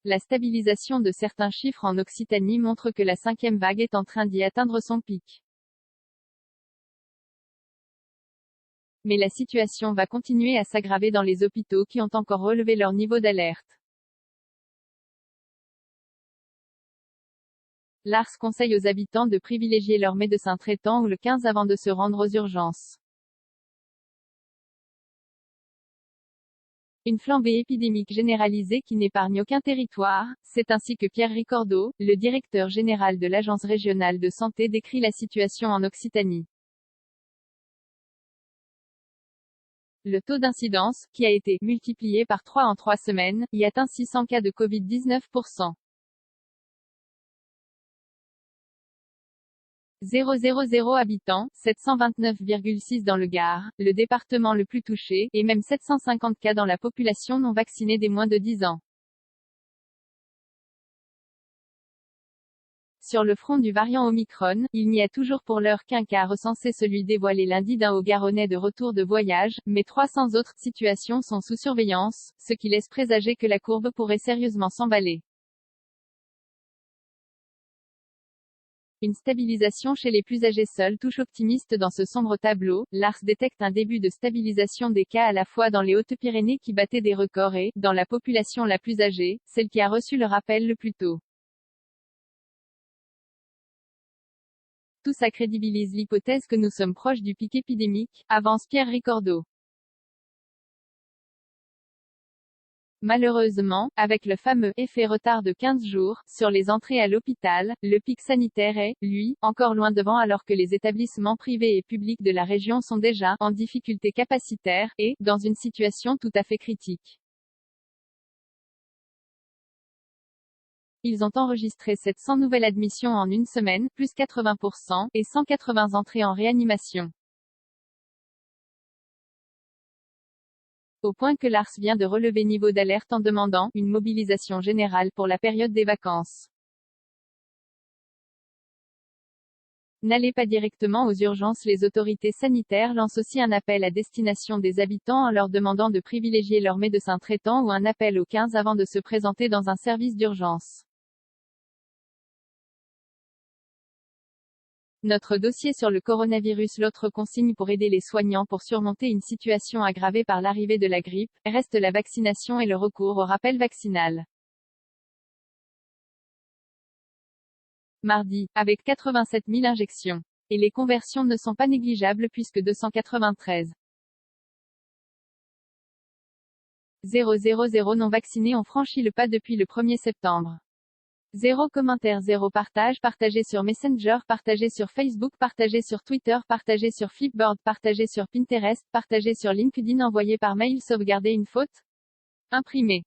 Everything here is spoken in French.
La stabilisation de certains chiffres en Occitanie montre que la 5e vague est en train d'y atteindre son pic. Mais la situation va continuer à s'aggraver dans les hôpitaux qui ont encore relevé leur niveau d'alerte. L'ARS conseille aux habitants de privilégier leur médecin traitant ou le 15 avant de se rendre aux urgences. Une flambée épidémique généralisée qui n'épargne aucun territoire, c'est ainsi que Pierre Ricordeau, le directeur général de l'Agence régionale de santé décrit la situation en Occitanie. Le taux d'incidence, qui a été multiplié par 3 en 3 semaines, y atteint 600 cas de Covid-19%. 000 habitants, 729,6 dans le Gard, le département le plus touché, et même 750 cas dans la population non vaccinée des moins de 10 ans. Sur le front du variant Omicron, il n'y a toujours pour l'heure qu'un cas recensé, celui dévoilé lundi d'un Haut-Garonnais de retour de voyage, mais 300 autres situations sont sous surveillance, ce qui laisse présager que la courbe pourrait sérieusement s'emballer. Une stabilisation chez les plus âgés, seule touche optimiste dans ce sombre tableau. L'ARS détecte un début de stabilisation des cas à la fois dans les Hautes-Pyrénées qui battaient des records et, dans la population la plus âgée, celle qui a reçu le rappel le plus tôt. Tout ça crédibilise l'hypothèse que nous sommes proches du pic épidémique, avance Pierre Ricordeau. Malheureusement, avec le fameux effet retard de 15 jours, sur les entrées à l'hôpital, le pic sanitaire est, lui, encore loin devant alors que les établissements privés et publics de la région sont déjà en difficulté capacitaire, et, dans une situation tout à fait critique. Ils ont enregistré 700 nouvelles admissions en une semaine, plus 80%, et 180 entrées en réanimation. Au point que l'ARS vient de relever niveau d'alerte en demandant une mobilisation générale pour la période des vacances. N'allez pas directement aux urgences. Les autorités sanitaires lancent aussi un appel à destination des habitants en leur demandant de privilégier leur médecin traitant ou un appel au 15 avant de se présenter dans un service d'urgence. Notre dossier sur le coronavirus. L'autre consigne pour aider les soignants pour surmonter une situation aggravée par l'arrivée de la grippe, reste la vaccination et le recours au rappel vaccinal. Mardi, avec 87 000 injections. Et les conversions ne sont pas négligeables puisque 293 000 non vaccinés ont franchi le pas depuis le 1er septembre. 0 commentaire, 0 partage, partagé sur Messenger, partagé sur Facebook, partagé sur Twitter, partagé sur Flipboard, partagé sur Pinterest, partagé sur LinkedIn, envoyé par mail, sauvegarder une faute, imprimé.